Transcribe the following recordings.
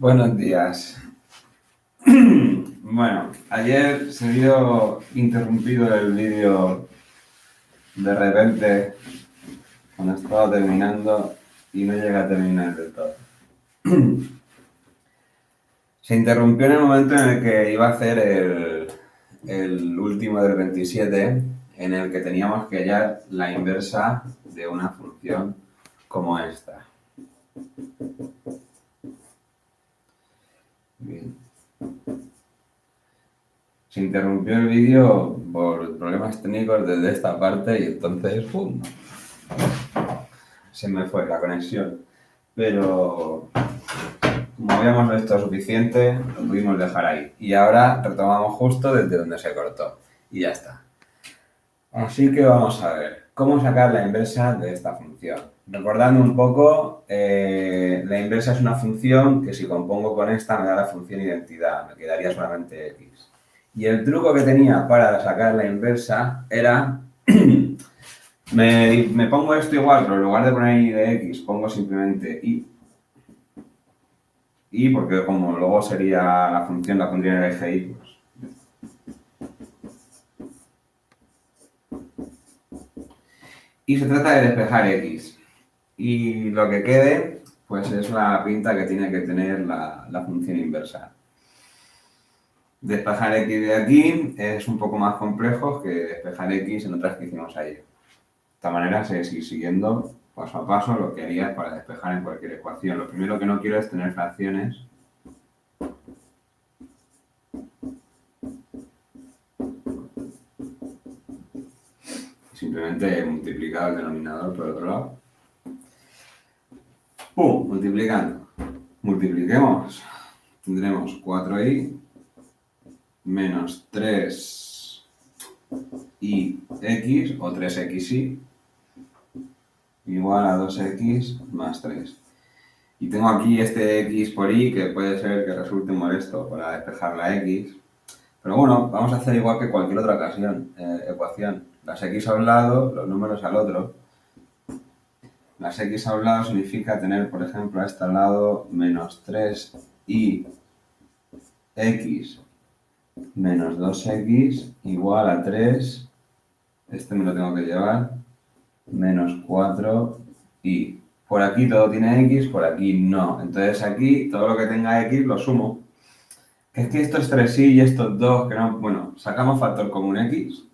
Buenos días. Bueno, ayer se vio interrumpido el vídeo de repente cuando estaba terminando y no llega a terminar del todo. Se interrumpió en el momento en el que iba a hacer el último del 27, en el que teníamos que hallar la inversa de una función como esta. Bien. Se interrumpió el vídeo por problemas técnicos desde esta parte y entonces ¡pum! Se me fue la conexión. Pero como habíamos visto suficiente, lo pudimos dejar ahí. Y ahora retomamos justo desde donde se cortó. Y ya está. Así que vamos a ver cómo sacar la inversa de esta función. Recordando un poco, la inversa es una función que si compongo con esta me da la función identidad, me quedaría solamente x. Y el truco que tenía para sacar la inversa era, me pongo esto igual, pero en lugar de poner y de x, pongo simplemente y. Y porque como luego sería la función, la pondría en el eje y, pues. Y se trata de despejar x. Y lo que quede, pues es la pinta que tiene que tener la función inversa. Despejar x de aquí es un poco más complejo que despejar x en otras que hicimos ayer. De esta manera se sigue siguiendo paso a paso lo que harías para despejar en cualquier ecuación. Lo primero que no quiero es tener fracciones simplemente multiplicado el denominador por otro lado. ¡Pum! Multiplicando. Multipliquemos. Tendremos 4y menos 3y x o 3xy igual a 2x más 3. Y tengo aquí este x por y que puede ser que resulte molesto para despejar la x. Pero bueno, vamos a hacer igual que cualquier otra ecuación. Las x a un lado, los números al otro. Las x a un lado significa tener, por ejemplo, a este lado menos 3y x menos 2x igual a 3, este me lo tengo que llevar, menos 4y. Por aquí todo tiene x, por aquí no. Entonces aquí todo lo que tenga x lo sumo. Es que esto es 3y y estos 2, que no... Bueno, sacamos factor común x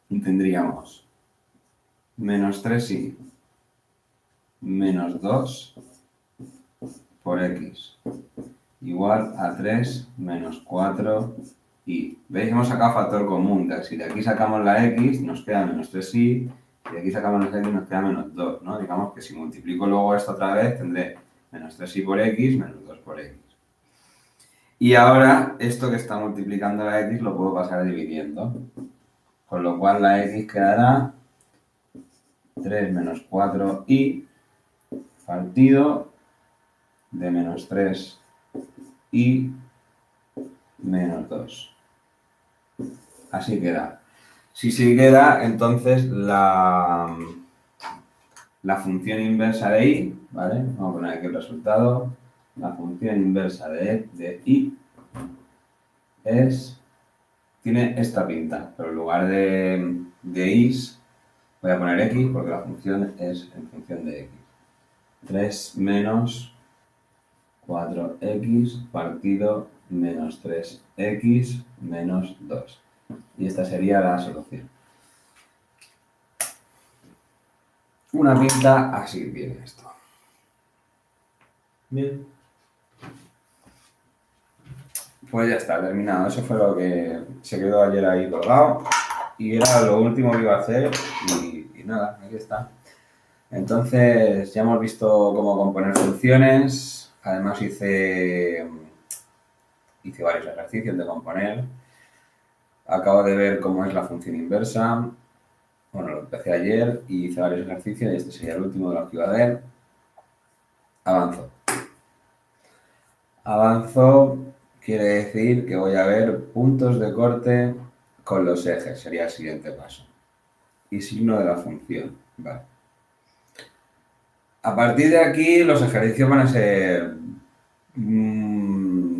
y tendríamos menos 3y menos 2 por x igual a 3 menos 4y. ¿Veis? Hemos sacado factor común. Si de aquí sacamos la x, nos queda menos 3y. Y de aquí sacamos la x, nos queda menos 2, ¿no? Digamos que si multiplico luego esto otra vez, tendré menos 3y por x menos 2 por x. Y ahora, esto que está multiplicando la x lo puedo pasar dividiendo. Con lo cual la x quedará 3 menos 4y partido de menos 3 y menos 2. Así queda. Si sí queda, entonces la función inversa de y, ¿vale? Vamos a poner aquí el resultado. La función inversa de y tiene esta pinta, pero en lugar de is voy a poner x porque la función es en función de x. 3 menos 4x partido menos 3x menos 2. Y esta sería la solución. Una pinta así viene esto. Bien. Pues ya está, terminado. Eso fue lo que se quedó ayer ahí colgado. Y era lo último que iba a hacer. Y nada, aquí está. Entonces ya hemos visto cómo componer funciones. Además hice varios ejercicios de componer. Acabo de ver cómo es la función inversa. Bueno, lo empecé ayer y hice varios ejercicios y este sería el último de los que iba a ver. Avanzo. Avanzo quiere decir que voy a ver puntos de corte con los ejes, sería el siguiente paso. Y signo de la función. Vale. A partir de aquí los ejercicios van a ser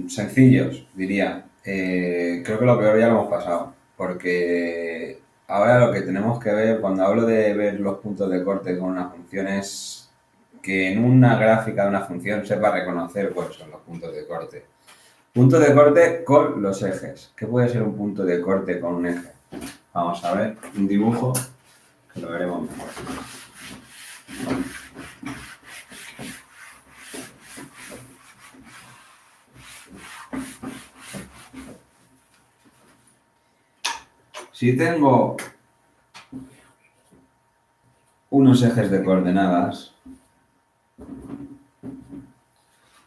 Sencillos, diría. Creo que lo peor ya lo hemos pasado, porque ahora lo que tenemos que ver, cuando hablo de ver los puntos de corte con una función, es que en una gráfica de una función sepa reconocer cuáles son los puntos de corte. Punto de corte con los ejes. ¿Qué puede ser un punto de corte con un eje? Vamos a ver un dibujo que lo veremos mejor. Si tengo unos ejes de coordenadas,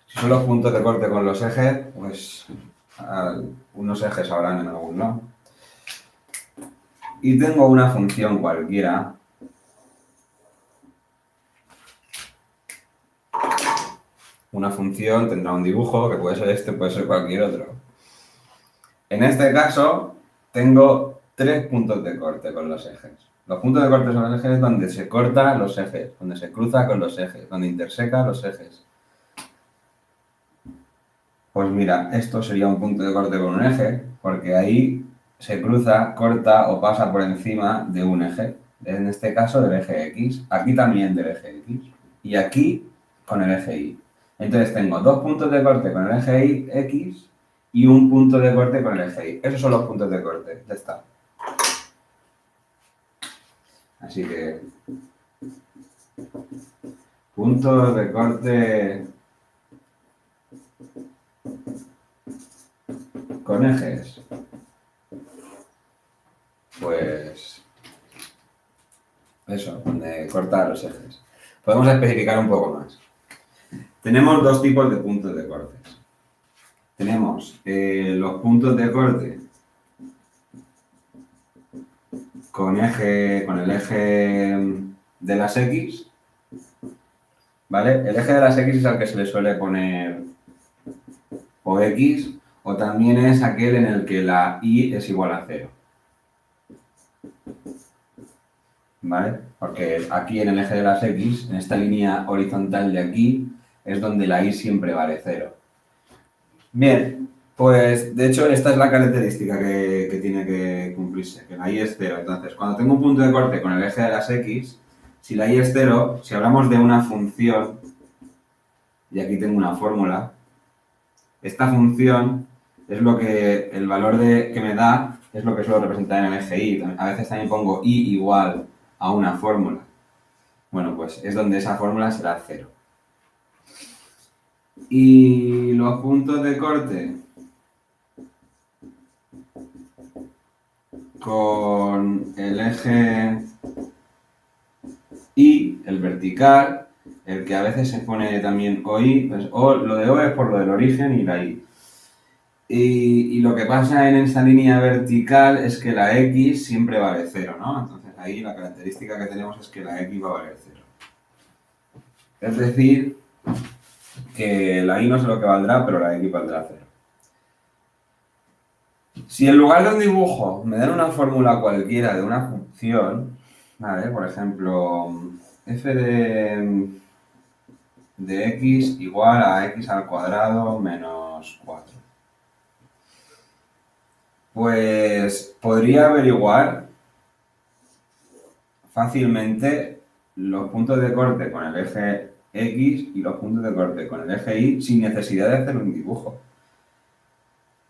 si son los puntos de corte con los ejes, pues unos ejes habrán en algún lado. Y tengo una función cualquiera, una función tendrá un dibujo, que puede ser este, puede ser cualquier otro. En este caso, tengo 3 puntos de corte con los ejes. Los puntos de corte son los ejes donde se cortan los ejes, donde se cruza con los ejes, donde interseca los ejes. Pues mira, esto sería un punto de corte con un eje, porque ahí se cruza, corta o pasa por encima de un eje. En este caso del eje X, aquí también del eje X, y aquí con el eje Y. Entonces tengo 2 puntos de corte con el eje X y un punto de corte con el eje Y. Esos son los puntos de corte, ya está. Así que puntos de corte con ejes. Pues eso, donde corta los ejes. Podemos especificar un poco más. Tenemos 2 tipos de puntos de cortes. Tenemos los puntos de corte con el eje de las X, ¿vale? El eje de las X es al que se le suele poner o X, o también es aquel en el que la Y es igual a 0. ¿Vale? Porque aquí en el eje de las X, en esta línea horizontal de aquí, es donde la Y siempre vale 0. Bien, pues de hecho esta es la característica que tiene que cumplirse, que la Y es 0. Entonces, cuando tengo un punto de corte con el eje de las X, si la Y es 0, si hablamos de una función, y aquí tengo una fórmula, esta función es lo que, el valor que me da, es lo que suelo representar en el eje Y. A veces también pongo Y igual a una fórmula. Bueno, pues es donde esa fórmula será 0. Y los puntos de corte con el eje Y, el vertical, el que a veces se pone también OI, pues lo de O es por lo del origen y la Y. Y lo que pasa en esta línea vertical es que la X siempre vale 0, ¿no? Entonces ahí la característica que tenemos es que la X va a valer 0. Es decir, que la Y no sé lo que valdrá, pero la X valdrá 0. Si en lugar de un dibujo me dan una fórmula cualquiera de una función, ¿vale? Por ejemplo, f de x igual a x al cuadrado menos 4. Pues podría averiguar fácilmente los puntos de corte con el eje X y los puntos de corte con el eje Y sin necesidad de hacer un dibujo.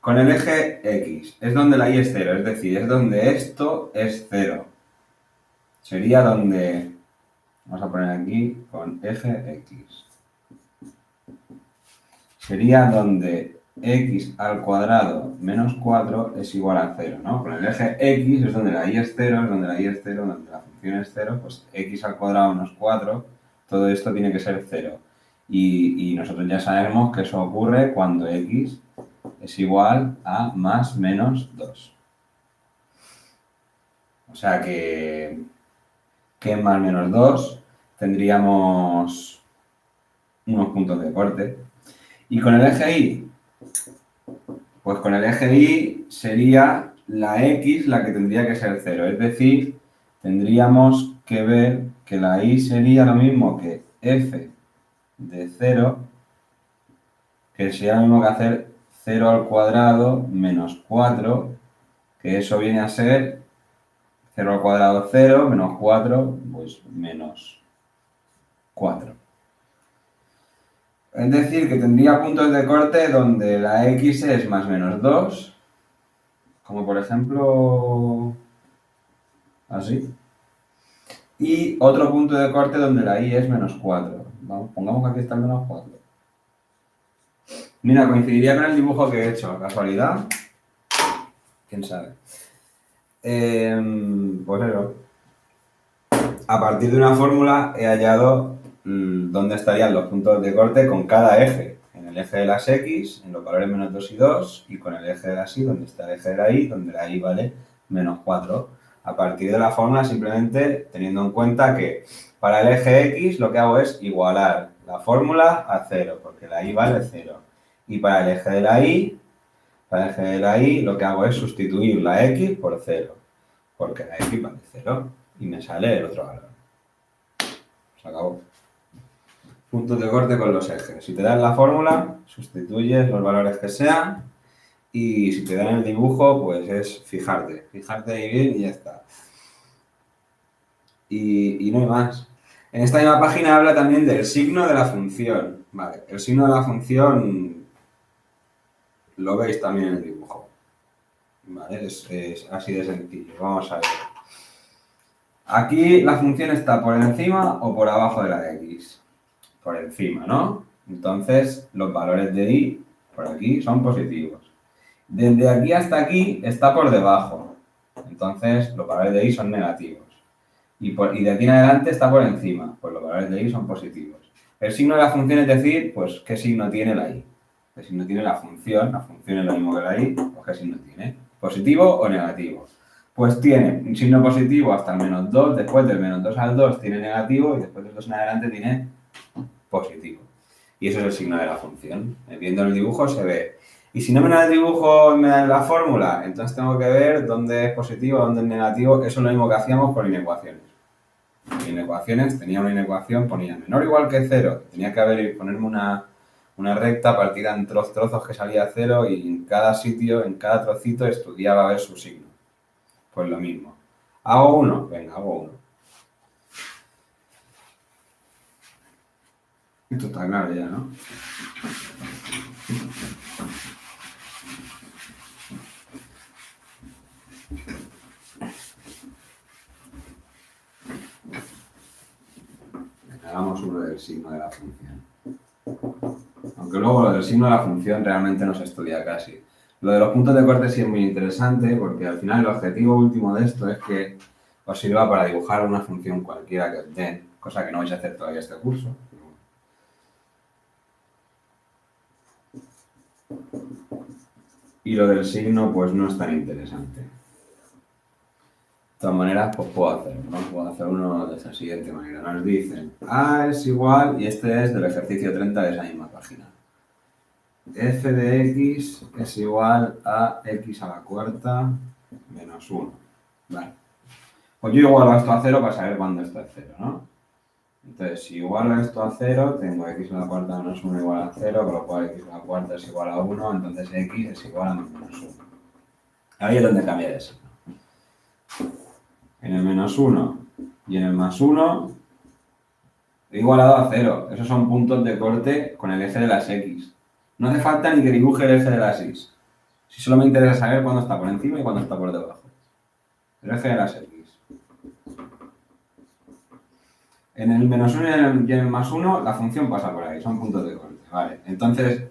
Con el eje X es donde la Y es 0, es decir, es donde esto es 0. Sería donde, vamos a poner aquí con eje X. Sería donde x al cuadrado menos 4 es igual a 0, ¿no? Con el eje X es donde la Y es 0, es donde la Y es 0, donde la función es 0, pues x al cuadrado menos 4, todo esto tiene que ser 0. Y nosotros ya sabemos que eso ocurre cuando x es igual a más menos 2. O sea que en más menos 2 tendríamos unos puntos de corte. Y con el eje Y, pues con el eje Y sería la X la que tendría que ser 0. Es decir, tendríamos que ver que la Y sería lo mismo que f de 0, que sería lo mismo que hacer 0 al cuadrado menos 4, que eso viene a ser 0 al cuadrado 0, menos 4, pues menos 4. Es decir, que tendría puntos de corte donde la x es más menos 2, como por ejemplo así. Y otro punto de corte donde la y es menos 4. Vamos, pongamos que aquí está el menos 4. Mira, coincidiría con el dibujo que he hecho. ¿Casualidad? ¿Quién sabe? Pues eso. A partir de una fórmula he hallado dónde estarían los puntos de corte con cada eje. En el eje de las x, en los valores menos 2 y 2, y con el eje de las y, donde está el eje de la y, donde la y vale menos 4. A partir de la fórmula, simplemente teniendo en cuenta que para el eje x lo que hago es igualar la fórmula a 0, porque la y vale 0. Y para el eje de la y, lo que hago es sustituir la x por 0, porque la x vale 0 y me sale el otro valor. Se acabó. Puntos de corte con los ejes. Si te dan la fórmula, sustituyes los valores que sean, y si te dan el dibujo, pues es fijarte ahí bien y ya está. Y no hay más. En esta misma página habla también del signo de la función. Vale, el signo de la función lo veis también en el dibujo. Vale, es así de sencillo. Vamos a ver. Aquí la función está por encima o por abajo de la x. Por encima, ¿no? Entonces, los valores de y por aquí son positivos. Desde aquí hasta aquí está por debajo. Entonces, los valores de y son negativos. Y de aquí en adelante está por encima. Pues los valores de y son positivos. El signo de la función es decir, pues, ¿qué signo tiene la y? ¿Qué signo tiene la función? La función es lo mismo que la y. Pues, ¿qué signo tiene? ¿Positivo o negativo? Pues tiene un signo positivo hasta el menos 2. Después del menos 2 al 2 tiene negativo. Y después del 2 en adelante tiene positivo. Y eso es el signo de la función. Viendo el dibujo se ve. Y si no me dan el dibujo y me dan la fórmula, entonces tengo que ver dónde es positivo, dónde es negativo. Eso es lo mismo que hacíamos con inecuaciones. En inecuaciones tenía una inecuación, ponía menor o igual que 0. Tenía que ponerme una recta partida en trozos que salía 0 y en cada sitio, en cada trocito, estudiaba a ver su signo. Pues lo mismo. ¿Hago uno? Venga, hago uno. Esto está claro ya, ¿no? Hagamos uno del signo de la función. Aunque luego lo del signo de la función realmente no se estudia casi. Lo de los puntos de corte sí es muy interesante porque al final el objetivo último de esto es que os sirva para dibujar una función cualquiera que os den, cosa que no vais a hacer todavía este curso. Y lo del signo pues no es tan interesante. De todas maneras, pues puedo hacerlo, ¿no? Puedo hacer uno de esa siguiente manera. Nos dicen A es igual, y este es del ejercicio 30 de esa misma página. F de x es igual a x a la cuarta menos 1. Vale. Pues yo igualo esto a 0 para saber cuándo esto es 0, ¿no? Entonces, si igualo esto a 0, tengo x a la cuarta menos 1 igual a 0, con lo cual x a la cuarta es igual a 1, entonces x es igual a menos 1. Ahí es donde cambia de signo. En el menos 1 y en el más 1 he igualado a 0. Esos son puntos de corte con el eje de las x. No hace falta ni que dibuje el eje de las y. Si solo me interesa saber cuándo está por encima y cuándo está por debajo. El eje de las x. En el menos 1 y en el más 1 la función pasa por ahí, son puntos de corte. Vale, entonces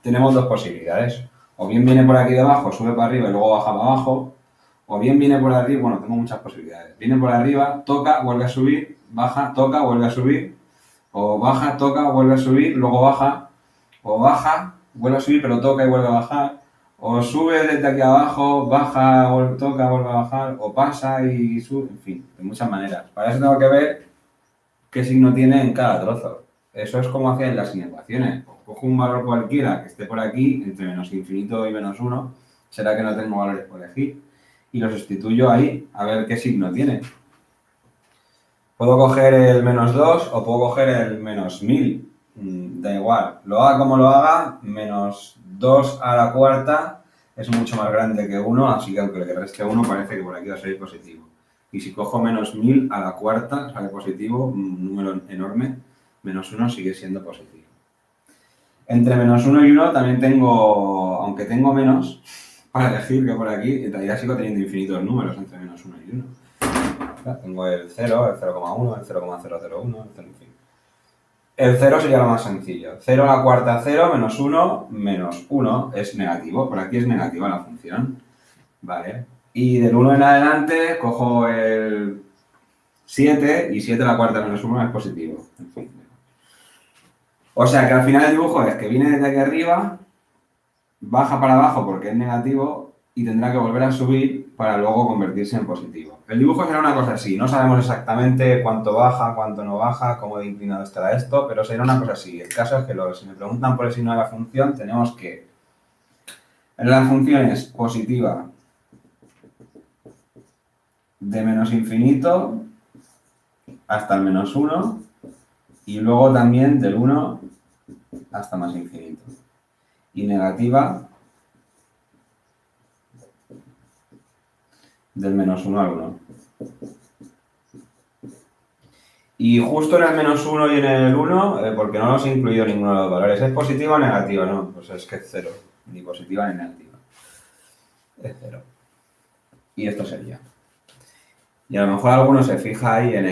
tenemos dos posibilidades. O bien viene por aquí debajo, sube para arriba y luego baja para abajo. O bien viene por arriba, bueno, tengo muchas posibilidades. Viene por arriba, toca, vuelve a subir, baja, toca, vuelve a subir. O baja, toca, vuelve a subir, luego baja. O baja, vuelve a subir, pero toca y vuelve a bajar. O sube desde aquí abajo, baja, toca, vuelve a bajar. O pasa y sube, en fin, de muchas maneras. Para eso tengo que ver qué signo tiene en cada trozo. Eso es como hacían las inecuaciones. Cojo un valor cualquiera que esté por aquí, entre menos infinito y menos 1, será que no tengo valores por elegir. Y lo sustituyo ahí, a ver qué signo tiene. Puedo coger el menos 2 o puedo coger el menos 1000. da igual. Lo haga como lo haga, menos 2 a la cuarta es mucho más grande que 1, así que aunque le reste 1 parece que por aquí va a salir positivo. Y si cojo menos 1000 a la cuarta, sale positivo, un número enorme, menos 1 sigue siendo positivo. Entre menos 1 y 1 también tengo, aunque tengo menos, para elegir que por aquí, en realidad sigo teniendo infinitos números entre menos 1 y 1. Tengo el 0, el 0,1, el 0,001, en fin. El 0 sería lo más sencillo. 0 a la cuarta 0, menos 1 es negativo. Por aquí es negativa la función. Vale. Y del 1 en adelante cojo el 7 y 7 a la cuarta menos 1 es positivo. En fin. O sea que al final el dibujo es que viene desde aquí arriba, baja para abajo porque es negativo y tendrá que volver a subir para luego convertirse en positivo. El dibujo será una cosa así, no sabemos exactamente cuánto baja, cuánto no baja, cómo de inclinado estará esto, pero será una cosa así. El caso es que si me preguntan por el signo de la función, tenemos que la función es positiva de menos infinito hasta el menos 1 y luego también del 1 hasta más infinito. Y negativa del menos 1 al 1. Y justo en el menos 1 y en el 1, porque no los he incluido ninguno de los valores, ¿es positiva o negativa? No, pues es que es 0, ni positiva ni negativa. Es 0. Y esto sería. Y a lo mejor alguno se fija ahí en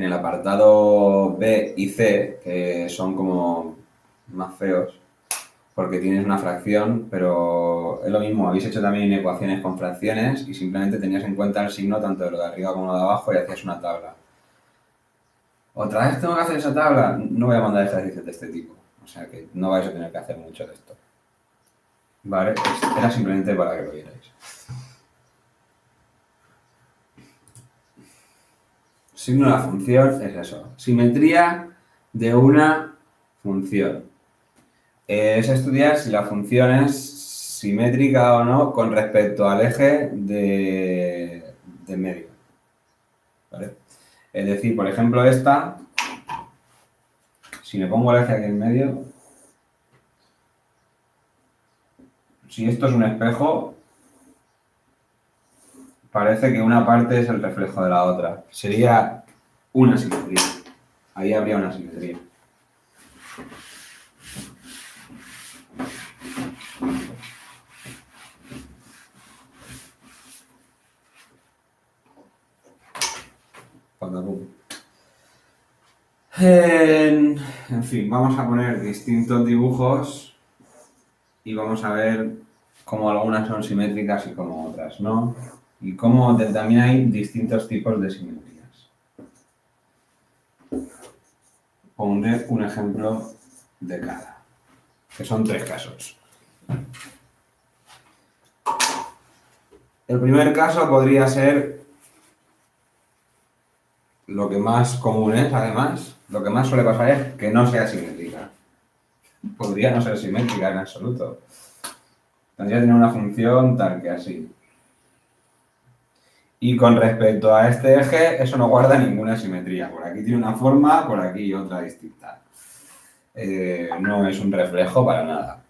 el apartado B y C, que son como más feos, porque tienes una fracción, pero es lo mismo, habéis hecho también ecuaciones con fracciones y simplemente tenías en cuenta el signo tanto de lo de arriba como lo de abajo y hacías una tabla. ¿Otra vez tengo que hacer esa tabla? No voy a mandar ejercicios de este tipo, o sea que no vais a tener que hacer mucho de esto. Vale, era simplemente para que lo vierais. Signo de la función es eso, simetría de una función. Es estudiar si la función es simétrica o no con respecto al eje de medio. ¿Vale? Es decir, por ejemplo, esta, si me pongo el eje aquí en medio, si esto es un espejo, parece que una parte es el reflejo de la otra. Sería una simetría. Ahí habría una simetría. En fin, vamos a poner distintos dibujos y vamos a ver cómo algunas son simétricas y cómo otras no. Y cómo también hay distintos tipos de simetrías. Pondré un ejemplo de cada, que son 3 casos. El primer caso podría ser lo que más común es, además, lo que más suele pasar es que no sea simétrica. Podría no ser simétrica en absoluto. Tendría que tener una función tal que así. Y con respecto a este eje, eso no guarda ninguna simetría. Por aquí tiene una forma, por aquí otra distinta. No es un reflejo para nada.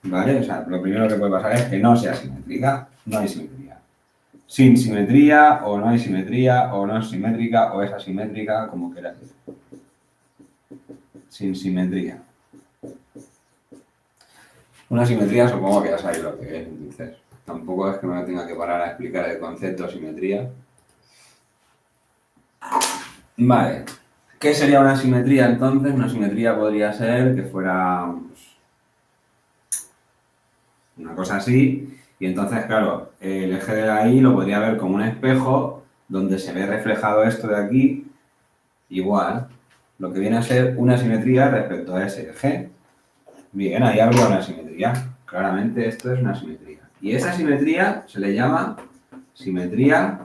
¿Vale? O sea, lo primero que puede pasar es que no sea simétrica. No hay simetría. Sin simetría, o no hay simetría, o no es simétrica, o es asimétrica, como queráis. Sin simetría. Una simetría supongo que ya sabéis lo que es, entonces tampoco es que me tenga que parar a explicar el concepto de simetría. Vale, ¿qué sería una simetría entonces? Una simetría podría ser que fuera una cosa así, y entonces, claro, el eje de ahí lo podría ver como un espejo donde se ve reflejado esto de aquí, igual, lo que viene a ser una simetría respecto a ese eje. Bien, ahí habría una simetría. Claramente esto es una simetría. Y esa simetría se le llama simetría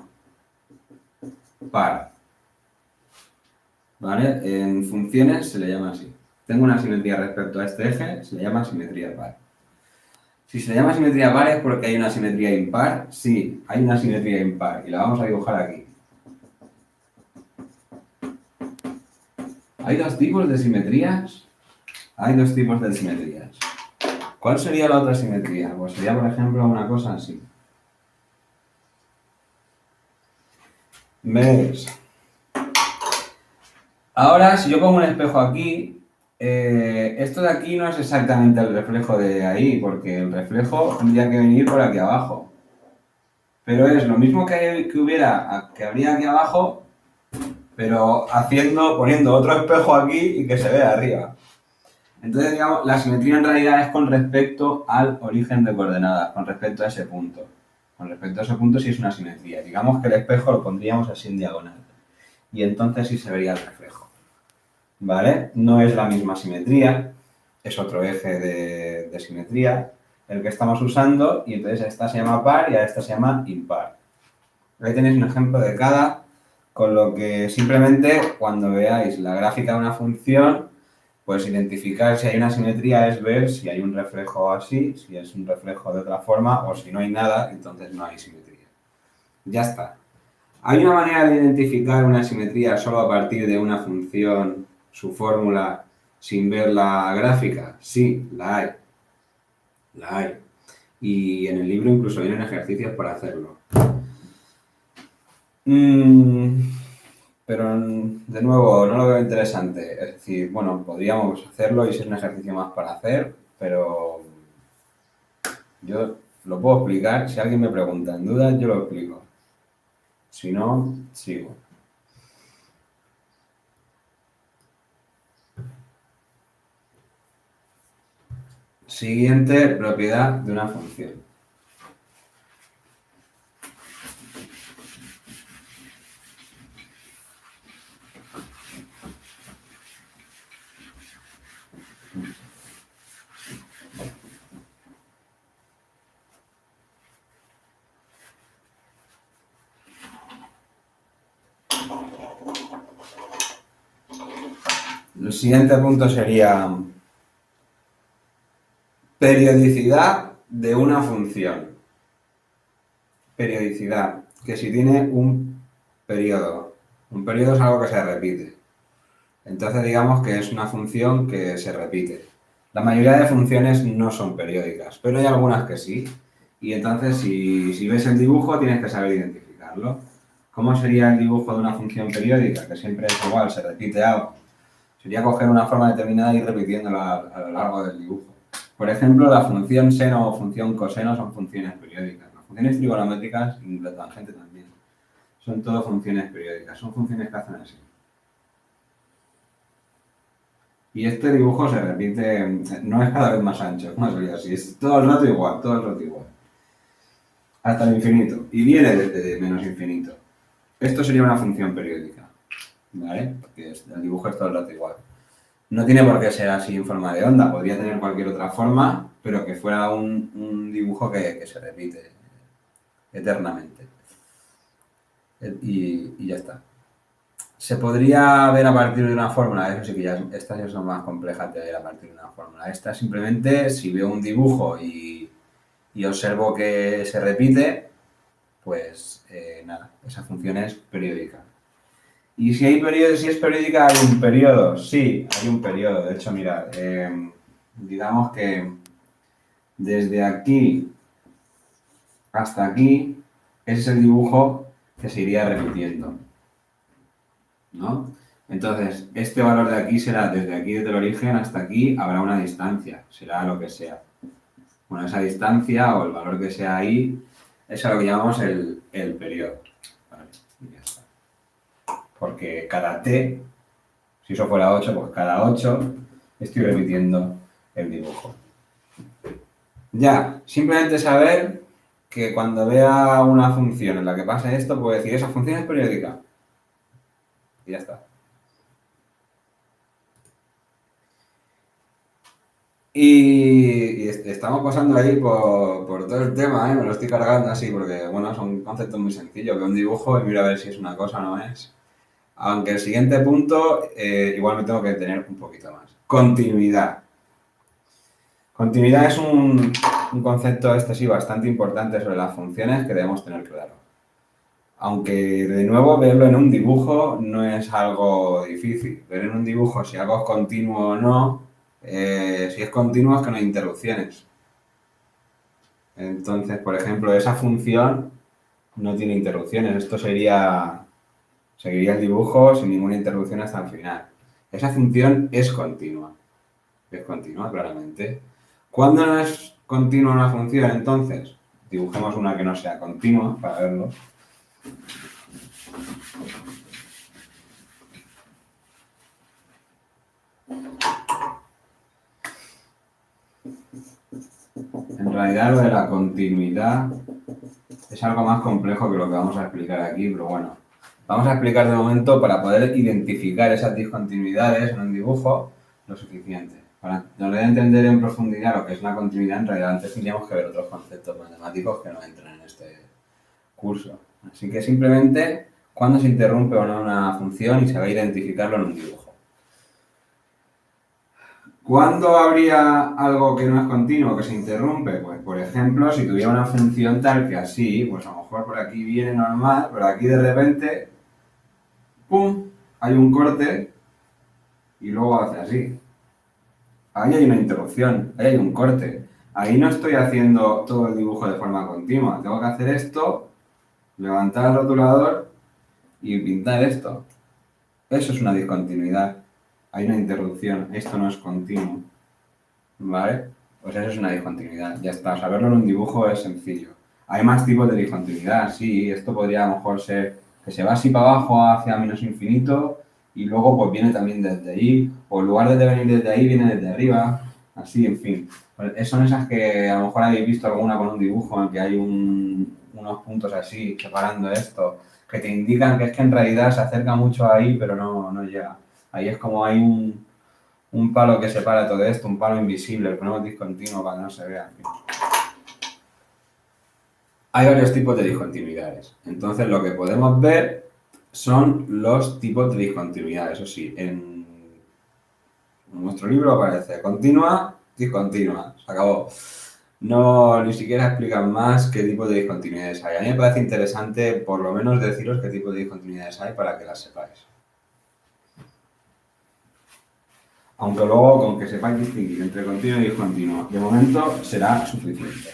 par. ¿Vale? En funciones se le llama así. Tengo una simetría respecto a este eje, se le llama simetría par. Si se le llama simetría par es porque hay una simetría impar. Sí, hay una simetría impar y la vamos a dibujar aquí. ¿Hay dos tipos de simetrías? Hay dos tipos de simetrías. ¿Cuál sería la otra simetría? Pues sería, por ejemplo, una cosa así. ¿Ves? Ahora, si yo pongo un espejo aquí, esto de aquí no es exactamente el reflejo de ahí, porque el reflejo tendría que venir por aquí abajo. Pero es lo mismo que habría aquí abajo, pero poniendo otro espejo aquí y que se vea arriba. Entonces, digamos, la simetría en realidad es con respecto al origen de coordenadas, con respecto a ese punto. Con respecto a ese punto sí es una simetría. Digamos que el espejo lo pondríamos así en diagonal. Y entonces sí se vería el reflejo. ¿Vale? No es la misma simetría, es otro eje de simetría el que estamos usando y entonces a esta se llama par y a esta se llama impar. Ahí tenéis un ejemplo de cada, con lo que simplemente cuando veáis la gráfica de una función, pues identificar si hay una simetría es ver si hay un reflejo así, si es un reflejo de otra forma o si no hay nada, entonces no hay simetría. Ya está. ¿Hay una manera de identificar una simetría solo a partir de una función, su fórmula, sin ver la gráfica? Sí, la hay. La hay. Y en el libro incluso vienen ejercicios para hacerlo. Pero, de nuevo, no lo veo interesante. Es decir, bueno, podríamos hacerlo y si es un ejercicio más para hacer, pero yo lo puedo explicar. Si alguien me pregunta en dudas, yo lo explico. Si no, sigo. Siguiente propiedad de una función. El siguiente punto sería periodicidad de una función. Periodicidad, que si tiene un periodo es algo que se repite. Entonces digamos que es una función que se repite. La mayoría de funciones no son periódicas, pero hay algunas que sí. Y entonces si ves el dibujo tienes que saber identificarlo. ¿Cómo sería el dibujo de una función periódica? Que siempre es igual, se repite algo. Sería coger una forma determinada y ir repitiéndola a lo largo del dibujo. Por ejemplo, la función seno o función coseno son funciones periódicas. Las funciones trigonométricas y la tangente también. Son todo funciones periódicas. Son funciones que hacen así. Y este dibujo se repite, no es cada vez más ancho, no sería así. Es todo el rato igual, todo el rato igual. Hasta el infinito. Y viene desde menos infinito. Esto sería una función periódica. ¿Vale? Porque el dibujo es todo el rato igual. No tiene por qué ser así en forma de onda, podría tener cualquier otra forma, pero que fuera un dibujo que se repite eternamente. Y ya está. Se podría ver a partir de una fórmula, eso sí que estas ya son más complejas de ver a partir de una fórmula. Esta simplemente, si veo un dibujo y observo que se repite, pues nada, esa función es periódica. Y si es periódica, hay un periodo. Sí, hay un periodo. De hecho, mirad, digamos que desde aquí hasta aquí, ese es el dibujo que se iría repitiendo, ¿no? Entonces, este valor de aquí será desde aquí, desde el origen hasta aquí, habrá una distancia, será lo que sea. Bueno, esa distancia o el valor que sea ahí, es a lo que llamamos el periodo. Vale, y ya está. Porque cada t, si eso fuera 8, pues cada 8 estoy repitiendo el dibujo. Ya, simplemente saber que cuando vea una función en la que pase esto, puedo decir, esa función es periódica. Y ya está. Y estamos pasando ahí por todo el tema, ¿eh? Me lo estoy cargando así porque, bueno, son conceptos muy sencillos. Veo un dibujo y miro a ver si es una cosa o no es. Aunque el siguiente punto, igual me tengo que detener un poquito más. Continuidad. Continuidad es un concepto sí bastante importante sobre las funciones que debemos tener claro. Aunque, de nuevo, verlo en un dibujo no es algo difícil. Ver en un dibujo si algo es continuo o no, si es continuo es que no hay interrupciones. Entonces, por ejemplo, esa función no tiene interrupciones. Esto seguiría el dibujo sin ninguna interrupción hasta el final. Esa función es continua. Es continua, claramente. ¿Cuándo no es continua una función, entonces? Dibujemos una que no sea continua para verlo. En realidad lo de la continuidad es algo más complejo que lo que vamos a explicar aquí, pero bueno, vamos a explicar de momento para poder identificar esas discontinuidades en un dibujo lo suficiente. Para poder entender en profundidad lo que es una continuidad, en realidad antes tendríamos que ver otros conceptos matemáticos que no entran en este curso. Así que simplemente cuándo se interrumpe o no una función y se va a identificarlo en un dibujo. ¿Cuándo habría algo que no es continuo, que se interrumpe? Pues, por ejemplo, si tuviera una función tal que así, pues a lo mejor por aquí viene normal, pero aquí de repente, ¡pum!, hay un corte y luego hace así. Ahí hay una interrupción, ahí hay un corte. Ahí no estoy haciendo todo el dibujo de forma continua. Tengo que hacer esto, levantar el rotulador y pintar esto. Eso es una discontinuidad. Hay una interrupción. Esto no es continuo. ¿Vale? Pues eso es una discontinuidad. Ya está. Saberlo en un dibujo es sencillo. Hay más tipos de discontinuidad. Sí, esto podría a lo mejor ser que se va así para abajo hacia menos infinito y luego pues viene también desde ahí. O en lugar de venir desde ahí, viene desde arriba. Así, en fin. Pues son esas que a lo mejor habéis visto alguna con un dibujo en que hay unos puntos así separando esto, que te indican que es que en realidad se acerca mucho ahí, pero no llega. Ahí es como hay un palo que separa todo esto, un palo invisible, lo ponemos discontinuo para que no se vea. Hay varios tipos de discontinuidades. Entonces, lo que podemos ver son los tipos de discontinuidad. Eso sí, en nuestro libro aparece continua, discontinua. Se acabó. No, ni siquiera explican más qué tipo de discontinuidades hay. A mí me parece interesante, por lo menos, deciros qué tipo de discontinuidades hay para que las sepáis. Aunque luego, con que sepáis distinguir entre continuo y discontinuo, de momento será suficiente.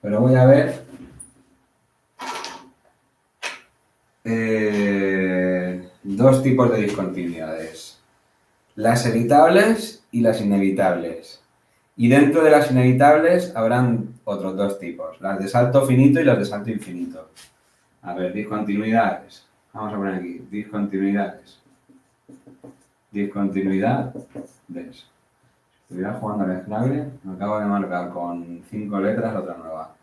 Pero voy a ver dos tipos de discontinuidades. Las evitables y las inevitables. Y dentro de las inevitables habrán otros dos tipos, las de salto finito y las de salto infinito. A ver, discontinuidades. Vamos a poner aquí, discontinuidades. Discontinuidades. Estuviera jugando al Scrabble, me acabo de marcar con 5 letras otra nueva.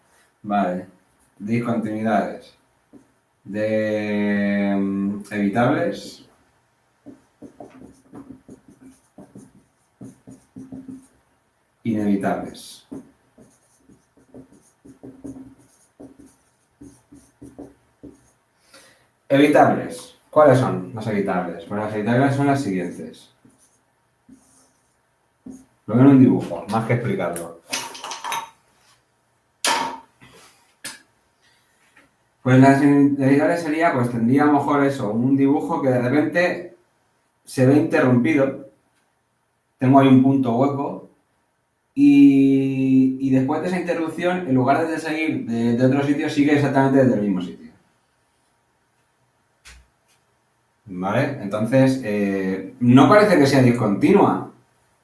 Vale, discontinuidades. De evitables. Inevitables. Evitables. ¿Cuáles son las evitables? Pues las evitables son las siguientes. Lo veo en un dibujo, más que explicarlo. Pues las evitables sería, pues tendría a lo mejor eso, un dibujo que de repente se ve interrumpido. Tengo ahí un punto hueco. Y después de esa interrupción, en lugar de seguir de otro sitio, sigue exactamente desde el mismo sitio. ¿Vale? Entonces, no parece que sea discontinua,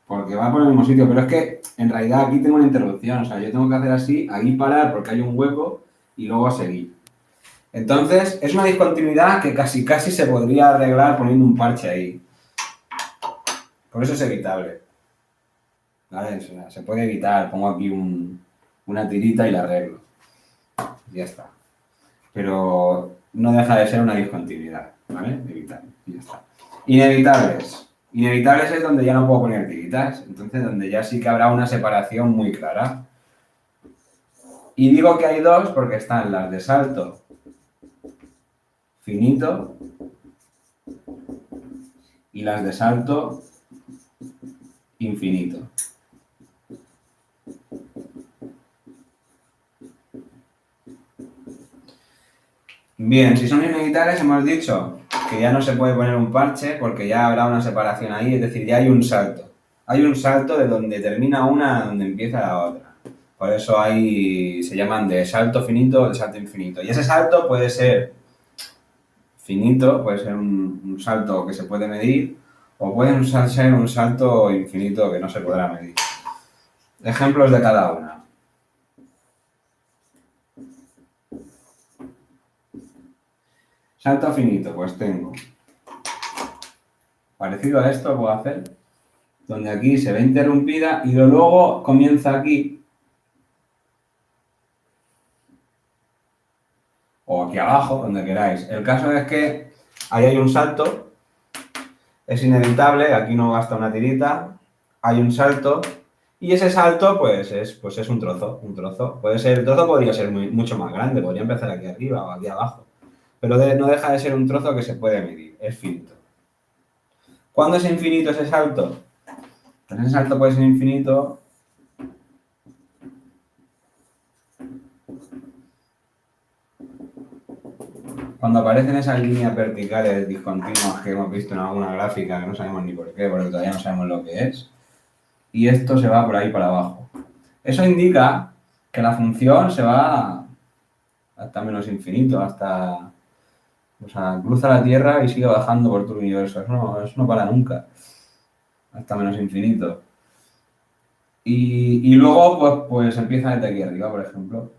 porque va por el mismo sitio, pero es que en realidad aquí tengo una interrupción, o sea, yo tengo que hacer así, aquí parar porque hay un hueco y luego seguir. Entonces, es una discontinuidad que casi se podría arreglar poniendo un parche ahí. Por eso es evitable. ¿Vale? O sea, se puede evitar, pongo aquí una tirita y la arreglo. Ya está. Pero no deja de ser una discontinuidad, ¿vale? Evitable, y ya está. Inevitables. Inevitables es donde ya no puedo poner tiritas, entonces donde ya sí que habrá una separación muy clara. Y digo que hay dos porque están las de salto finito y las de salto infinito. Bien, si son inevitables hemos dicho que ya no se puede poner un parche porque ya habrá una separación ahí, es decir, ya hay un salto. Hay un salto de donde termina una a donde empieza la otra. Por eso se llaman de salto finito o de salto infinito. Y ese salto puede ser finito, puede ser un salto que se puede medir, o puede ser un salto infinito que no se podrá medir. Ejemplos de cada una. Salto finito, pues tengo. Parecido a esto puedo hacer, donde aquí se ve interrumpida y luego comienza aquí, o aquí abajo, donde queráis. El caso es que ahí hay un salto, es inevitable, aquí no gasta una tirita, hay un salto, y ese salto pues es un trozo, el trozo podría ser mucho más grande, podría empezar aquí arriba o aquí abajo, pero no deja de ser un trozo que se puede medir, es finito. ¿Cuándo es infinito ese salto? Pues ese salto puede ser infinito cuando aparecen esas líneas verticales discontinuas que hemos visto en alguna gráfica, que no sabemos ni por qué, porque todavía no sabemos lo que es, y esto se va por ahí para abajo. Eso indica que la función se va hasta menos infinito, o sea, cruza la Tierra y sigue bajando por todo el universo. Eso no para nunca, hasta menos infinito. Y luego, pues empieza desde aquí arriba, por ejemplo.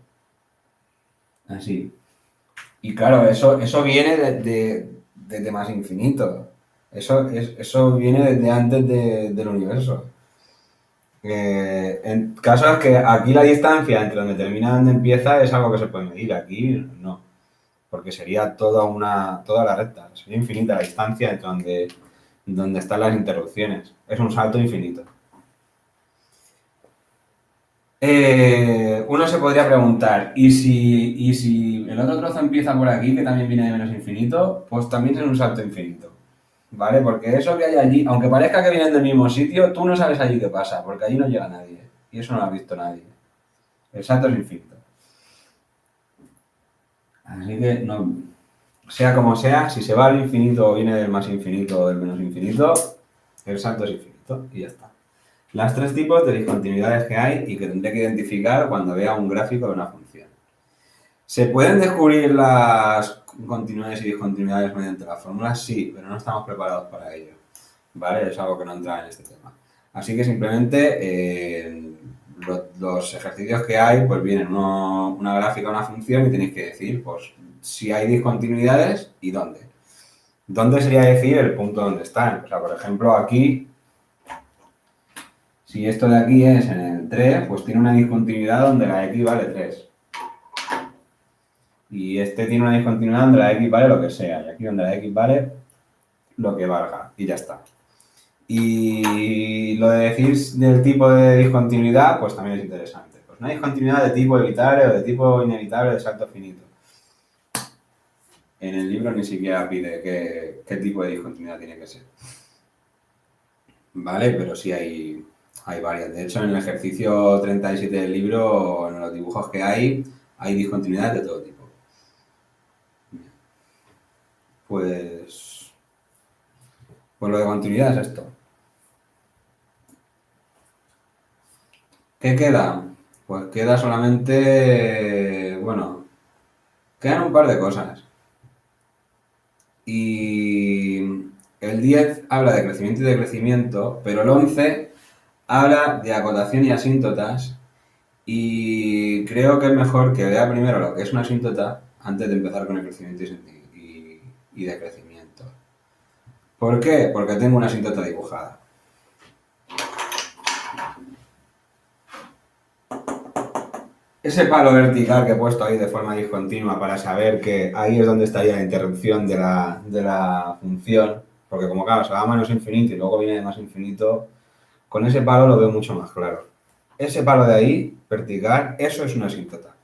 Así. Y claro, eso viene desde más infinito. Eso viene desde antes del universo. En caso es que aquí la distancia entre donde termina y donde empieza es algo que se puede medir. Aquí no. Porque sería toda la recta. Sería infinita la distancia entre donde están las interrupciones. Es un salto infinito. Uno se podría preguntar, ¿y si el otro trozo empieza por aquí, que también viene de menos infinito? Pues también es un salto infinito, ¿vale? Porque eso que hay allí, aunque parezca que vienen del mismo sitio, tú no sabes allí qué pasa, porque allí no llega nadie. Y eso no lo ha visto nadie. El salto es infinito. Así que, no, sea como sea, si se va al infinito o viene del más infinito o del menos infinito, el salto es infinito y ya está. Las tres tipos de discontinuidades que hay y que tendré que identificar cuando vea un gráfico de una función. ¿Se pueden descubrir las continuidades y discontinuidades mediante las fórmulas? Sí, pero no estamos preparados para ello. ¿Vale? Es algo que no entra en este tema. Así que simplemente los ejercicios que hay, pues vienen una gráfica, una función y tenéis que decir, pues, si hay discontinuidades y dónde. ¿Dónde sería decir el punto donde están? O sea, por ejemplo, aquí, si esto de aquí es en el 3, pues tiene una discontinuidad donde la x vale 3. Y este tiene una discontinuidad donde la x vale lo que sea. Y aquí donde la x vale lo que valga. Y ya está. Y lo de decir del tipo de discontinuidad, pues también es interesante. Pues una discontinuidad de tipo evitable o de tipo inevitable de salto finito. En el libro ni siquiera pide qué tipo de discontinuidad tiene que ser. ¿Vale? Pero sí hay varias. De hecho, en el ejercicio 37 del libro, en los dibujos que hay discontinuidades de todo tipo. Pues lo de continuidad es esto. ¿Qué queda? Pues queda solamente, bueno, quedan un par de cosas. Y el 10 habla de crecimiento y decrecimiento, pero el 11 habla de acotación y asíntotas. Y creo que es mejor que vea primero lo que es una asíntota antes de empezar con el crecimiento y decrecimiento. ¿Por qué? Porque tengo una asíntota dibujada. Ese palo vertical que he puesto ahí de forma discontinua para saber que ahí es donde estaría la interrupción de la función, porque como claro, se va a menos infinito y luego viene de más infinito, con ese palo lo veo mucho más claro. Ese palo de ahí, vertical, eso es una asíntota.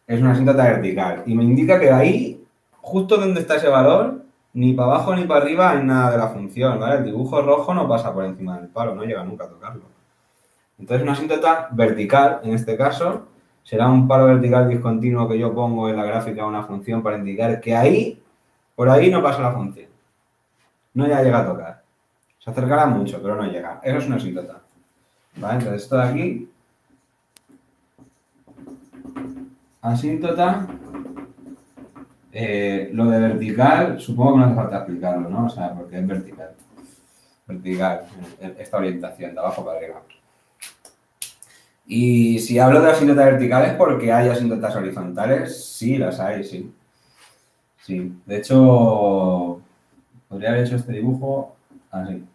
Es una asíntota vertical. Y me indica que ahí, justo donde está ese valor, ni para abajo ni para arriba hay nada de la función, ¿vale? El dibujo rojo no pasa por encima del palo, no llega nunca a tocarlo. Entonces una asíntota vertical, en este caso, será un palo vertical discontinuo que yo pongo en la gráfica una función para indicar que ahí, por ahí no pasa la función. No ya llega a tocar. Se acercará mucho, pero no llega. Eso es una asíntota. ¿Vale? Entonces esto de aquí, asíntota. Lo de vertical, supongo que no hace falta explicarlo, ¿no? O sea, porque es vertical. Vertical, esta orientación, de abajo para arriba. Y si hablo de asíntotas verticales, porque hay asíntotas horizontales, sí, las hay, sí. Sí, de hecho, podría haber hecho este dibujo así.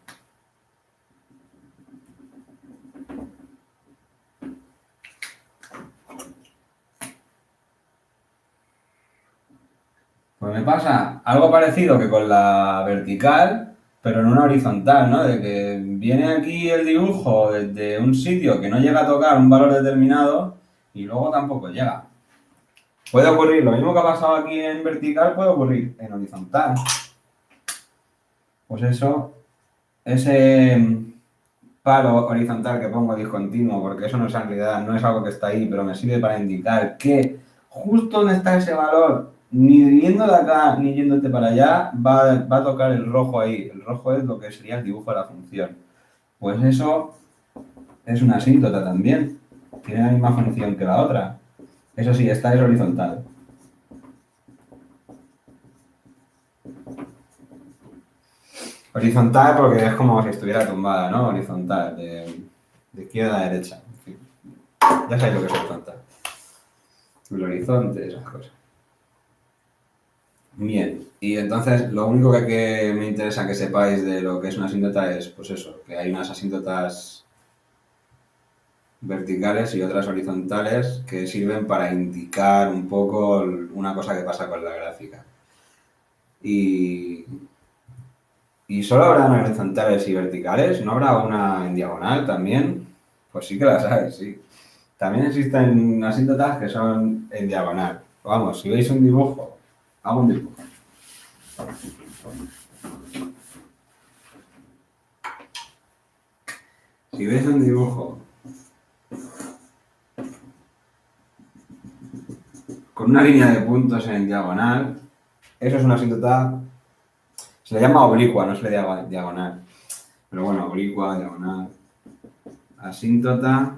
Pues me pasa algo parecido que con la vertical, pero en una horizontal, ¿no? De que viene aquí el dibujo desde un sitio que no llega a tocar un valor determinado y luego tampoco llega. Puede ocurrir, lo mismo que ha pasado aquí en vertical puede ocurrir en horizontal. Pues eso, ese palo horizontal que pongo discontinuo, porque eso no es en realidad, no es algo que está ahí, pero me sirve para indicar que justo donde está ese valor, ni yendo de acá ni yéndote para allá, va a tocar el rojo ahí. El rojo es lo que sería el dibujo de la función. Pues eso es una asíntota también. Tiene la misma función que la otra. Eso sí, esta es horizontal. Horizontal porque es como si estuviera tumbada, ¿no? Horizontal, de izquierda a derecha. En fin. Ya sabéis lo que es horizontal. El horizonte, esas cosas. Bien, y entonces lo único que me interesa que sepáis de lo que es una asíntota es, pues eso, que hay unas asíntotas verticales y otras horizontales que sirven para indicar un poco una cosa que pasa con la gráfica. Y solo habrá horizontales y verticales, ¿no habrá una en diagonal también? Pues sí que las hay, sí. También existen asíntotas que son en diagonal. Vamos, si veis un dibujo, hago un dibujo. Si veis un dibujo con una línea de puntos en diagonal, eso es una asíntota, se le llama oblicua, no se le llama diagonal. Pero bueno, oblicua, diagonal, asíntota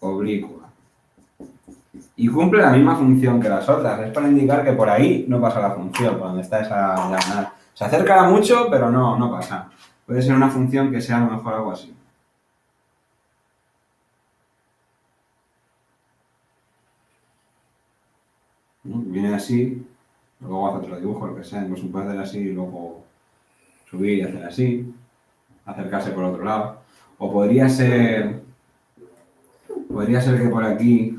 oblicua. Y cumple la misma función que las otras, es para indicar que por ahí no pasa la función, por donde está esa diagonal. Se acerca mucho, pero no pasa. Puede ser una función que sea a lo mejor algo así. Viene así, luego hace otro dibujo, lo que sea, incluso puede hacer así y luego subir y hacer así, acercarse por otro lado. O podría ser que por aquí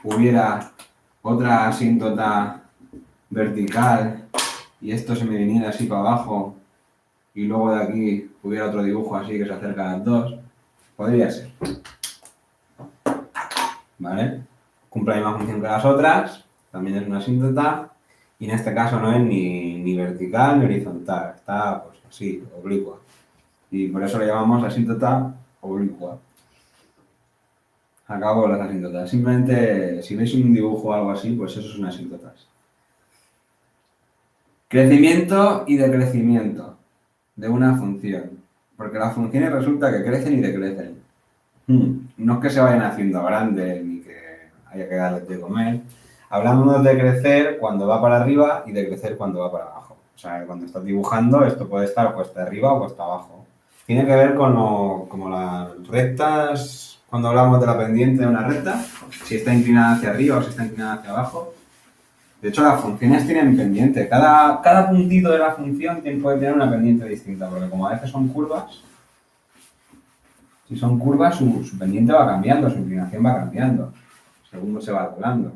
hubiera otra asíntota vertical y esto se me viniera así para abajo y luego de aquí hubiera otro dibujo así que se acerca a las dos. Podría ser. ¿Vale? Cumple la misma función que las otras, también es una asíntota y en este caso no es ni vertical ni horizontal, está pues así, oblicua. Y por eso le llamamos asíntota oblicua. Acabo las asíntotas. Simplemente, si veis un dibujo o algo así, pues eso son asíntotas. Crecimiento y decrecimiento de una función. Porque las funciones resulta que crecen y decrecen. No es que se vayan haciendo grandes ni que haya que darles de comer. Hablamos de crecer cuando va para arriba y de crecer cuando va para abajo. O sea, cuando estás dibujando, esto puede estar cuesta arriba o cuesta abajo. Tiene que ver con como las rectas, cuando hablamos de la pendiente de una recta, si está inclinada hacia arriba o si está inclinada hacia abajo. De hecho, las funciones tienen pendiente. Cada puntito de la función puede tener una pendiente distinta, porque como a veces son curvas, si son curvas, su pendiente va cambiando, su inclinación va cambiando, según se va doblando.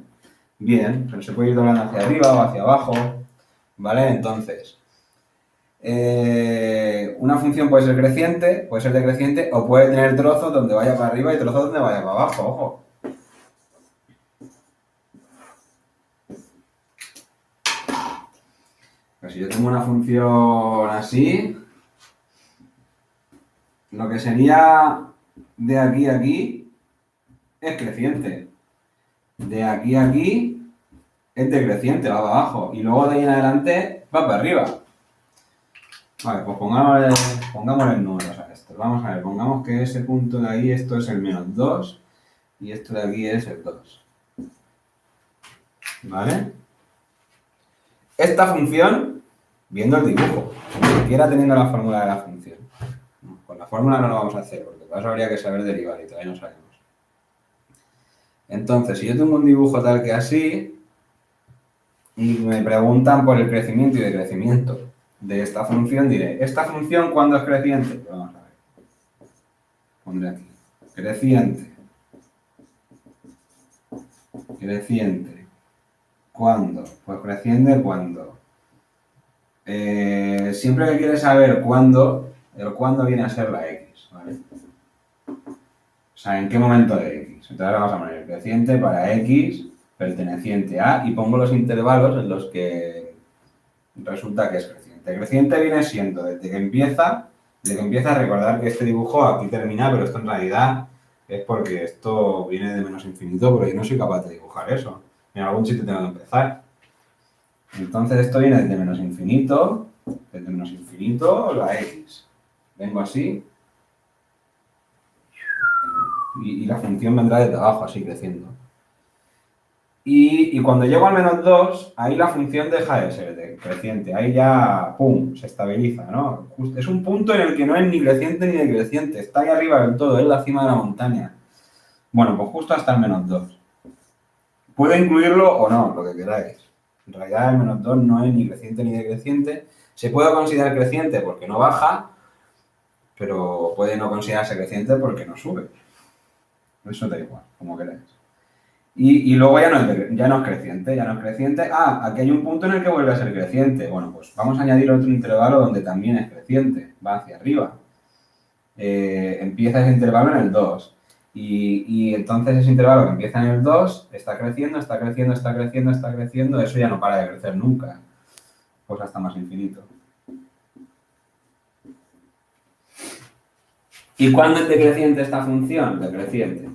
Bien, pero se puede ir doblando hacia arriba o hacia abajo, ¿vale? Entonces, una función puede ser creciente, puede ser decreciente, o puede tener trozos donde vaya para arriba y trozos donde vaya para abajo, ojo. Pues si yo tengo una función así, lo que sería de aquí a aquí es creciente. De aquí a aquí es decreciente, va para abajo. Y luego de ahí en adelante va para arriba. Vale, pues pongámosle números a esto. Vamos a ver, pongamos que ese punto de ahí, esto es el menos 2 y esto de aquí es el 2. ¿Vale? Esta función, viendo el dibujo, ni siquiera teniendo la fórmula de la función. Con la fórmula no lo vamos a hacer, porque para eso habría que saber derivar y todavía no sabemos. Entonces, si yo tengo un dibujo tal que así, y me preguntan por el crecimiento y decrecimiento de esta función, diré, ¿esta función cuándo es creciente? Pues vamos a ver. Pondré aquí. Creciente. Creciente. ¿Cuándo? Pues creciente cuando. Siempre que quieres saber cuándo, el cuándo viene a ser la x, ¿vale? O sea, ¿en qué momento de x? Entonces vamos a poner el creciente para x perteneciente a y pongo los intervalos en los que resulta que es creciente. Creciente viene siendo desde que empieza a recordar que este dibujo aquí termina, pero esto en realidad es porque esto viene de menos infinito, porque yo no soy capaz de dibujar eso. En algún sitio tengo que empezar. Entonces esto viene desde menos infinito la x. Vengo así y la función vendrá desde abajo, así creciendo. Y cuando llego al menos 2, ahí la función deja de ser creciente. Ahí ya, ¡pum!, se estabiliza, ¿no? Es un punto en el que no es ni creciente ni decreciente. Está ahí arriba del todo, es la cima de la montaña. Bueno, pues justo hasta el menos 2. Puede incluirlo o no, lo que queráis. En realidad el menos 2 no es ni creciente ni decreciente. Se puede considerar creciente porque no baja, pero puede no considerarse creciente porque no sube. Eso da igual, como queráis. Y luego ya no es creciente. Ah, aquí hay un punto en el que vuelve a ser creciente. Bueno, pues vamos a añadir otro intervalo donde también es creciente. Va hacia arriba. Empieza ese intervalo en el 2. Y entonces ese intervalo que empieza en el 2 está creciendo. Eso ya no para de crecer nunca. Pues hasta más infinito. ¿Y cuándo es decreciente esta función? Decreciente.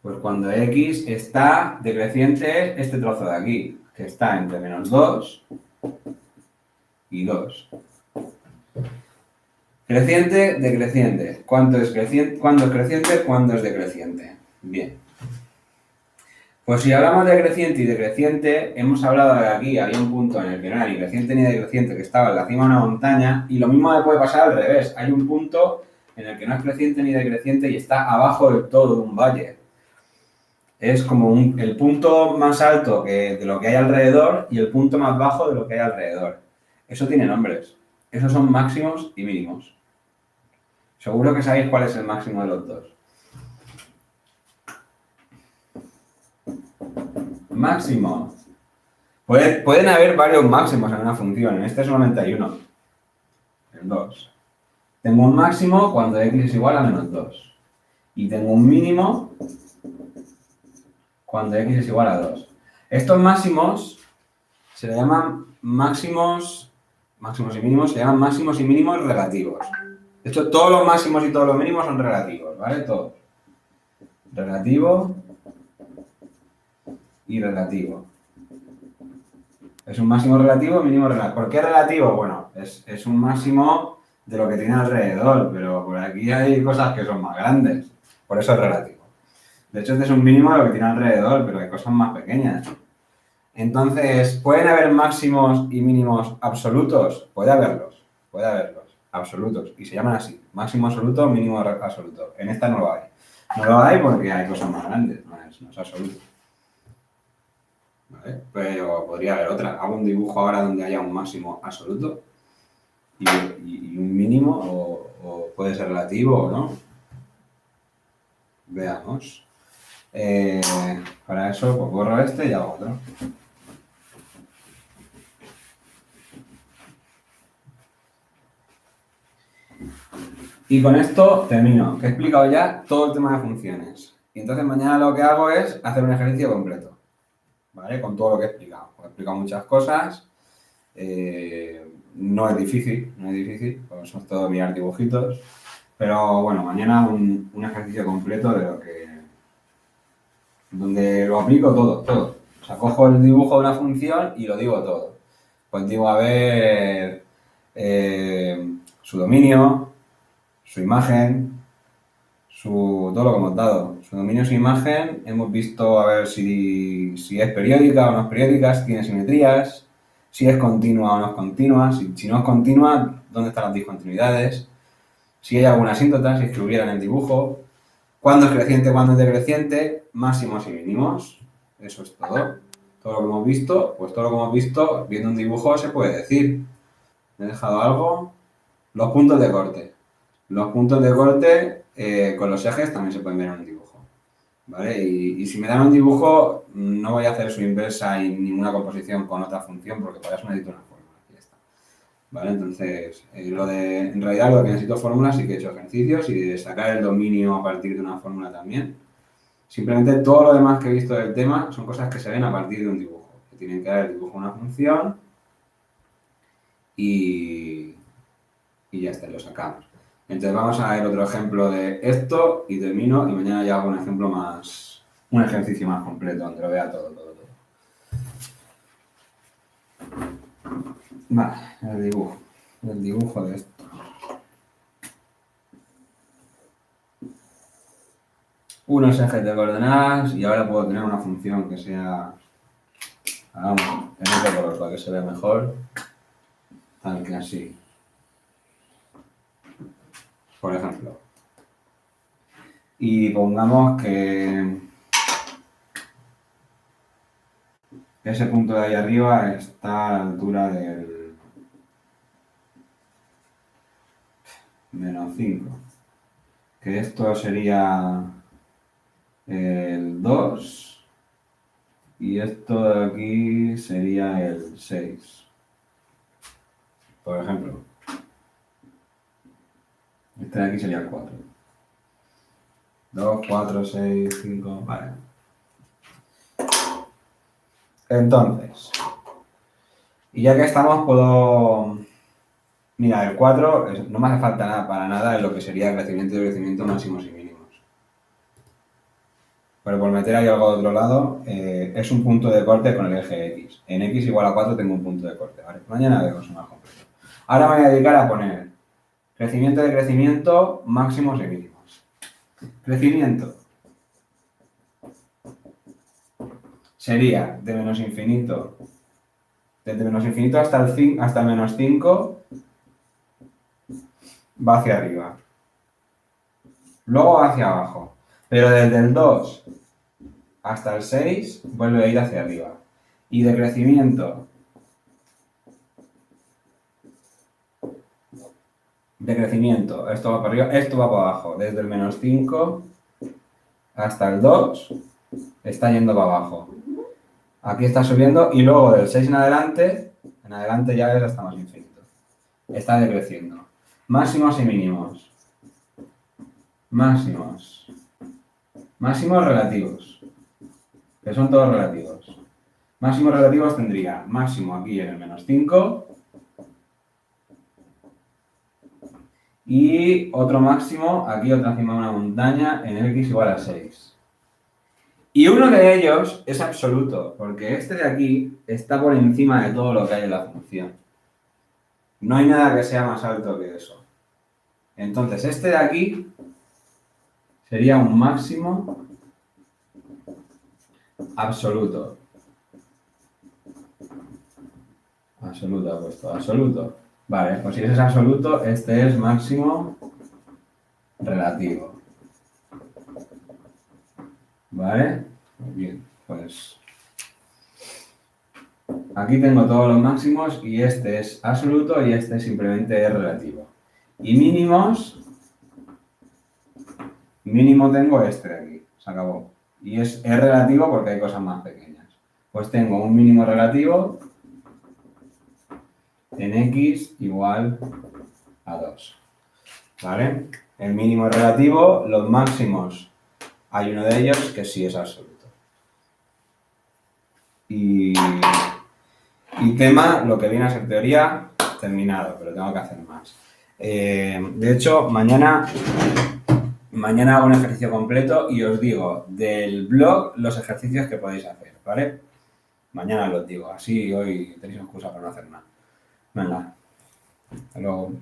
Pues cuando x está decreciente este trozo de aquí, que está entre menos 2 y 2. Creciente, decreciente. ¿Cuándo es creciente? ¿Cuándo es creciente? ¿Cuándo es decreciente? Bien. Pues si hablamos de creciente y decreciente, hemos hablado de aquí, había un punto en el que no era ni creciente ni decreciente, que estaba en la cima de una montaña, y lo mismo le puede pasar al revés. Hay un punto en el que no es creciente ni decreciente y está abajo del todo de un valle. Es como el punto más alto de lo que hay alrededor y el punto más bajo de lo que hay alrededor. Eso tiene nombres. Esos son máximos y mínimos. Seguro que sabéis cuál es el máximo de los dos. Máximo. Pueden haber varios máximos en una función. En este solamente hay uno. El 2. Tengo un máximo cuando x es igual a menos 2. Y tengo un mínimo cuando x es igual a 2. Estos máximos se le llaman máximos y mínimos, se llaman máximos y mínimos relativos. De hecho, todos los máximos y todos los mínimos son relativos, ¿vale? Todos. Relativo y relativo. Es un máximo relativo, mínimo relativo. ¿Por qué relativo? Bueno, es un máximo de lo que tiene alrededor, pero por aquí hay cosas que son más grandes. Por eso es relativo. De hecho, este es un mínimo de lo que tiene alrededor, pero hay cosas más pequeñas. Entonces, ¿pueden haber máximos y mínimos absolutos? Puede haberlos, absolutos. Y se llaman así, máximo absoluto, mínimo absoluto. En esta no lo hay. No lo hay porque hay cosas más grandes, no es absoluto. ¿Vale? Pero podría haber otra. Hago un dibujo ahora donde haya un máximo absoluto y un mínimo, o puede ser relativo o no. Veamos. Para eso, pues borro este y hago otro. Y con esto termino, que he explicado ya todo el tema de funciones. Y entonces mañana lo que hago es hacer un ejercicio completo, ¿vale? Con todo lo que he explicado. He explicado muchas cosas. no es difícil, porque son todo mirar dibujitos. Pero bueno, mañana un ejercicio completo de lo que... donde lo aplico todo. O sea, cojo el dibujo de una función y lo digo todo. Pues digo, a ver, su dominio, su imagen, todo lo que hemos dado. Su dominio, su imagen, hemos visto a ver si es periódica o no es periódica, si tiene simetrías, si es continua o no es continua, si no es continua, dónde están las discontinuidades, si hay alguna asíntota, si es que hubiera en el dibujo, cuándo es creciente, cuándo es decreciente, máximos y mínimos. Eso es todo. Todo lo que hemos visto, pues todo lo que hemos visto viendo un dibujo se puede decir. ¿Me he dejado algo? Los puntos de corte. Los puntos de corte con los ejes también se pueden ver en un dibujo. ¿Vale? Y si me dan un dibujo, no voy a hacer su inversa y ninguna composición con otra función, porque para eso necesito una fórmula. Y ya está. ¿Vale? Entonces, en realidad lo que necesito fórmulas, sí que he hecho ejercicios y de sacar el dominio a partir de una fórmula también. Simplemente todo lo demás que he visto del tema son cosas que se ven a partir de un dibujo. Que tienen que dar el dibujo a una función y ya está, lo sacamos. Entonces vamos a ver otro ejemplo de esto y termino y mañana ya hago un ejemplo más, un ejercicio más completo donde lo vea todo. Vale, el dibujo de esto. Unos ejes de coordenadas y ahora puedo tener una función que sea, hagamos en otro color para que se vea mejor, tal que así. Por ejemplo. Y pongamos que ese punto de ahí arriba está a la altura del -5. Que esto sería el 2 y esto de aquí sería el 6. Por ejemplo. Este de aquí sería el 4. 2, 4, 6, 5, vale. Entonces, y ya que estamos, puedo... Mira, el 4 no me hace falta nada para nada en lo que sería crecimiento y decrecimiento máximos y mínimos. Pero por meter ahí algo de otro lado, es un punto de corte con el eje X. En X igual a 4 tengo un punto de corte. Vale, mañana vemos más completo. Ahora me voy a dedicar a poner crecimiento, decrecimiento, máximos y mínimos. Crecimiento sería de menos infinito, desde menos infinito hasta el menos 5 va hacia arriba, luego va hacia abajo, pero desde el 2 hasta el 6 vuelve a ir hacia arriba. Y de crecimiento esto va para arriba, esto va para abajo, desde el menos 5 hasta el 2 está yendo para abajo. Aquí está subiendo y luego del 6 en adelante ya es hasta más infinito. Está decreciendo. Máximos y mínimos. Máximos relativos. Que son todos relativos. Máximos relativos tendría máximo aquí en el menos 5 y otro máximo aquí otra encima de una montaña en X igual a 6. Y uno de ellos es absoluto, porque este de aquí está por encima de todo lo que hay en la función. No hay nada que sea más alto que eso. Entonces, este de aquí sería un máximo absoluto. Absoluto ha puesto, absoluto. Vale, pues si ese es absoluto, este es máximo relativo. ¿Vale? Muy bien, pues aquí tengo todos los máximos y este es absoluto y este simplemente es relativo. Y mínimos, mínimo tengo este de aquí, se acabó. Y es relativo porque hay cosas más pequeñas. Pues tengo un mínimo relativo en X igual a 2. ¿Vale? El mínimo es relativo, los máximos hay uno de ellos que sí es absoluto. Y tema, lo que viene a ser teoría, terminado, pero tengo que hacer más. De hecho, mañana hago un ejercicio completo y os digo del blog los ejercicios que podéis hacer, ¿vale? Mañana los digo, así hoy tenéis excusa para no hacer nada. Venga, hasta luego.